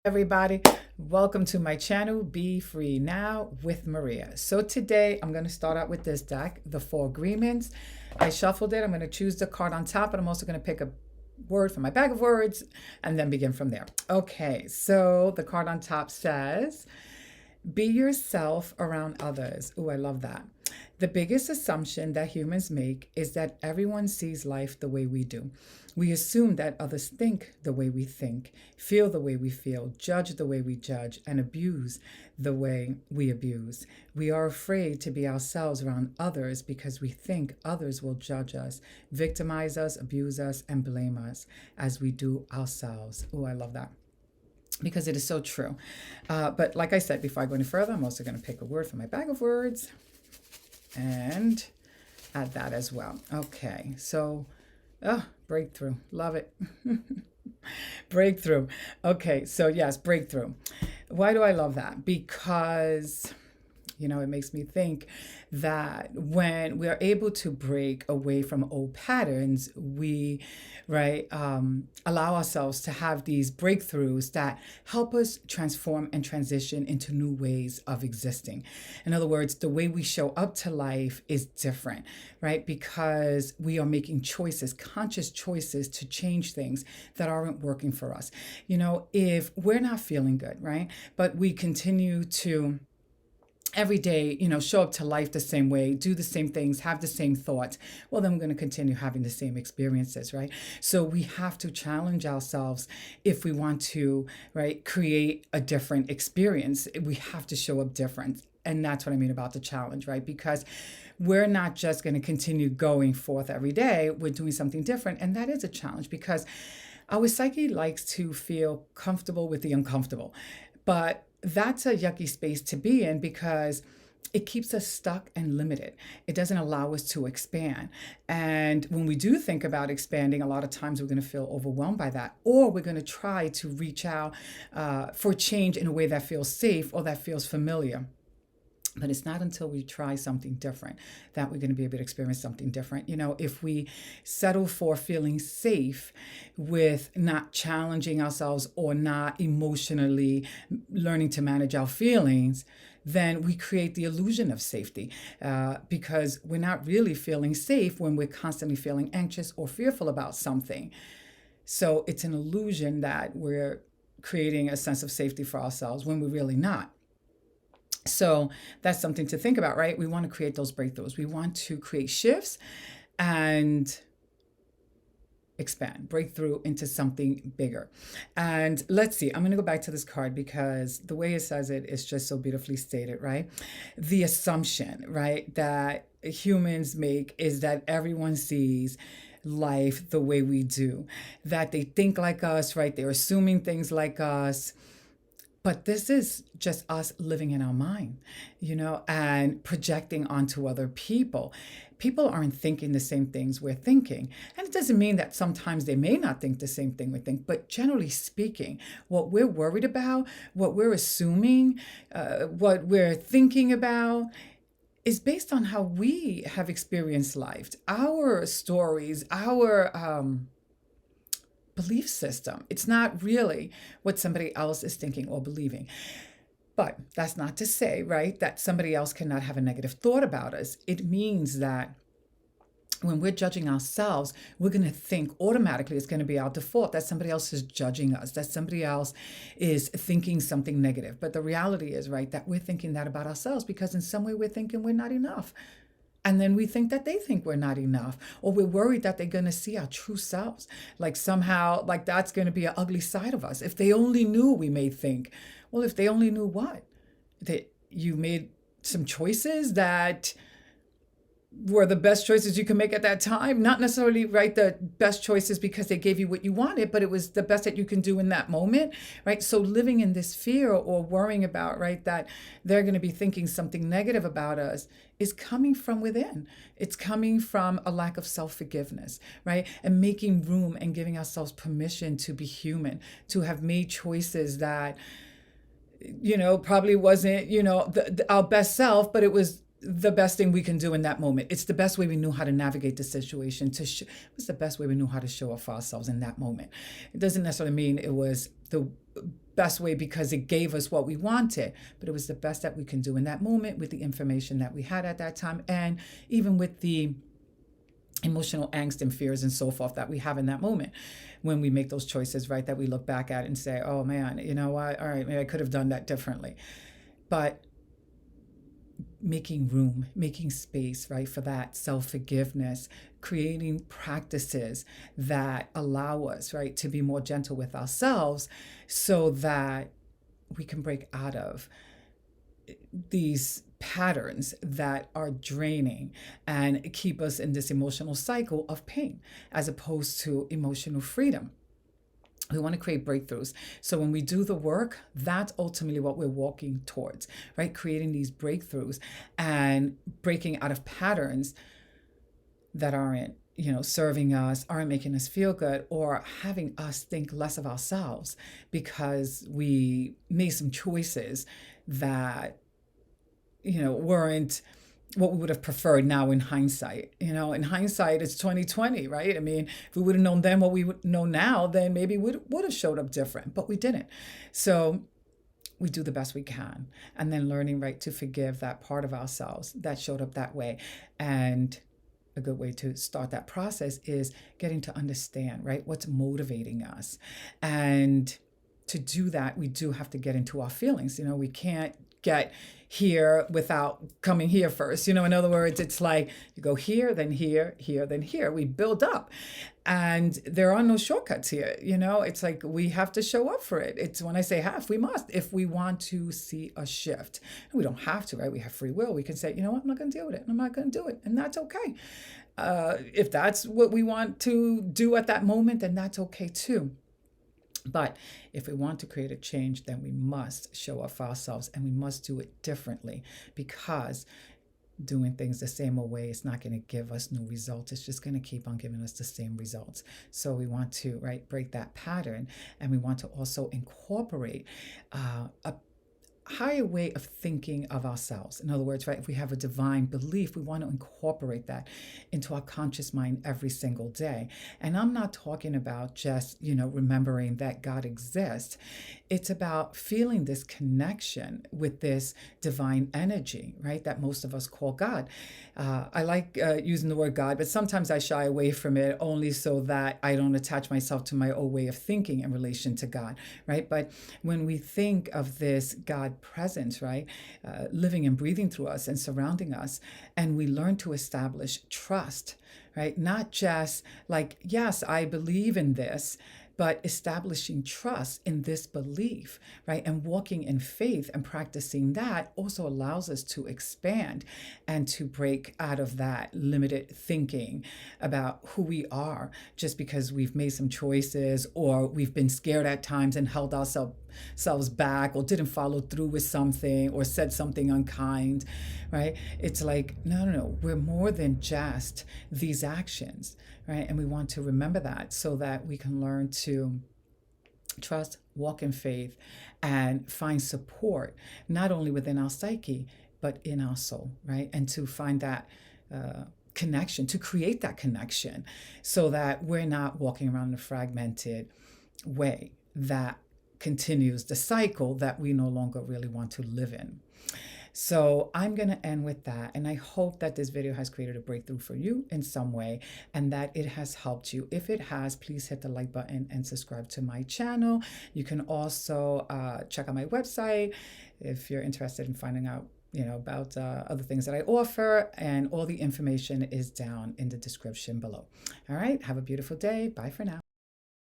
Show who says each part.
Speaker 1: Everybody, welcome to my channel, Be Free Now with Maria. So today I'm going to start out with this deck, the Four Agreements. I shuffled it. I'm going to choose the card on top, and I'm also going to pick a word from my bag of words and then begin from there. Okay, so the card on top says, be yourself around others. Oh, I love that. The biggest assumption that humans make is that everyone sees life the way we do. We assume that others think the way we think, feel the way we feel, judge the way we judge, and abuse the way we abuse. We are afraid to be ourselves around others because we think others will judge us, victimize us, abuse us, and blame us as we do ourselves. Oh, I love that, because it is so true. But like I said, before I go any further, I'm also going to pick a word from my bag of words and add that as well. Okay, so breakthrough. Love it. Breakthrough. Okay, so yes, breakthrough. Why do I love that? Because it makes me think that when we are able to break away from old patterns, we, allow ourselves to have these breakthroughs that help us transform and transition into new ways of existing. In other words, the way we show up to life is different, right? Because we are making choices, conscious choices to change things that aren't working for us. If we're not feeling good, right? But we continue to every day, show up to life the same way, do the same things, have the same thoughts, well, then we're going to continue having the same experiences, right? So we have to challenge ourselves if we want to, create a different experience. We have to show up different. And that's what I mean about the challenge, right? Because we're not just going to continue going forth every day. We're doing something different. And that is a challenge because our psyche likes to feel comfortable with the uncomfortable. But that's a yucky space to be in because it keeps us stuck and limited. It doesn't allow us to expand. And when we do think about expanding, a lot of times we're going to feel overwhelmed by that, or we're going to try to reach out for change in a way that feels safe or that feels familiar. But it's not until we try something different that we're going to be able to experience something different. If we settle for feeling safe with not challenging ourselves or not emotionally learning to manage our feelings, then we create the illusion of safety because we're not really feeling safe when we're constantly feeling anxious or fearful about something. So it's an illusion that we're creating a sense of safety for ourselves when we're really not. So that's something to think about, right? We want to create those breakthroughs. We want to create shifts and expand, break through into something bigger. And let's see, I'm going to go back to this card because the way it says it is just so beautifully stated, right? The assumption, right, that humans make is that everyone sees life the way we do, that they think like us, right? They're assuming things like us. But this is just us living in our mind, and projecting onto other people. People aren't thinking the same things we're thinking. And it doesn't mean that sometimes they may not think the same thing we think, but generally speaking, what we're worried about, what we're assuming, what we're thinking about, is based on how we have experienced life, our stories, our belief system. It's not really what somebody else is thinking or believing. But that's not to say, right, that somebody else cannot have a negative thought about us. It means that when we're judging ourselves, we're going to think automatically it's going to be our default that somebody else is judging us, that somebody else is thinking something negative. But the reality is, right, that we're thinking that about ourselves because in some way we're thinking we're not enough. And then we think that they think we're not enough, or we're worried that they're going to see our true selves. Like somehow, like that's going to be an ugly side of us. If they only knew, we may think, well, if they only knew what? That you made some choices that were the best choices you can make at that time. Not necessarily, right, the best choices because they gave you what you wanted, but it was the best that you can do in that moment, right? So living in this fear or worrying about, right, that they're going to be thinking something negative about us is coming from within. It's coming from a lack of self-forgiveness, right? And making room and giving ourselves permission to be human, to have made choices that, probably wasn't, our best self, but it was the best thing we can do in that moment. It's the best way we knew how to navigate the situation. It was the best way we knew how to show up for ourselves in that moment. It doesn't necessarily mean it was the best way because it gave us what we wanted, but it was the best that we can do in that moment with the information that we had at that time, and even with the emotional angst and fears and so forth that we have in that moment when we make those choices, right? That we look back at and say, oh man, you know what? All right, maybe I could have done that differently. But making room, making space, right, for that self-forgiveness, creating practices that allow us, right, to be more gentle with ourselves so that we can break out of these patterns that are draining and keep us in this emotional cycle of pain as opposed to emotional freedom. We want to create breakthroughs. So when we do the work, that's ultimately what we're walking towards, right? Creating these breakthroughs and breaking out of patterns that aren't, serving us, aren't making us feel good, or having us think less of ourselves because we made some choices that, weren't what we would have preferred now in hindsight. In hindsight, it's 2020, right? I mean, if we would have known then what we would know now, then maybe we would have showed up different, but we didn't. So we do the best we can. And then learning, right, to forgive that part of ourselves that showed up that way. And a good way to start that process is getting to understand, right, what's motivating us. And to do that, we do have to get into our feelings. We can't get here without coming here first. In other words, it's like you go here, then here, then here. We build up. And there are no shortcuts here. It's like we have to show up for it. It's when I say have, we must, if we want to see a shift. And we don't have to, right? We have free will. We can say, you know what, I'm not going to deal with it. I'm not going to do it. And that's okay. If that's what we want to do at that moment, then that's okay too. But if we want to create a change, then we must show up for ourselves, and we must do it differently, because doing things the same way is not going to give us new results. It's just going to keep on giving us the same results. So we want to, right, break that pattern, and we want to also incorporate a higher way of thinking of ourselves. In other words, right, if we have a divine belief, we want to incorporate that into our conscious mind every single day. And I'm not talking about just, remembering that God exists. It's about feeling this connection with this divine energy, right, that most of us call God. I like using the word God, but sometimes I shy away from it only so that I don't attach myself to my old way of thinking in relation to God, right? But when we think of this God presence, right, living and breathing through us and surrounding us, and we learn to establish trust, right? Not just like, yes, I believe in this, but establishing trust in this belief, right? And walking in faith and practicing that also allows us to expand and to break out of that limited thinking about who we are just because we've made some choices, or we've been scared at times and held ourselves back, or didn't follow through with something, or said something unkind, right? It's like, no, we're more than just these actions, right? And we want to remember that so that we can learn to trust, walk in faith, and find support, not only within our psyche, but in our soul, right? And to find that connection, to create that connection so that we're not walking around in a fragmented way that continues the cycle that we no longer really want to live in. So I'm going to end with that. And I hope that this video has created a breakthrough for you in some way, and that it has helped you. If it has, please hit the like button and subscribe to my channel. You can also check out my website if you're interested in finding out about other things that I offer, and all the information is down in the description below. All right. Have a beautiful day. Bye for now.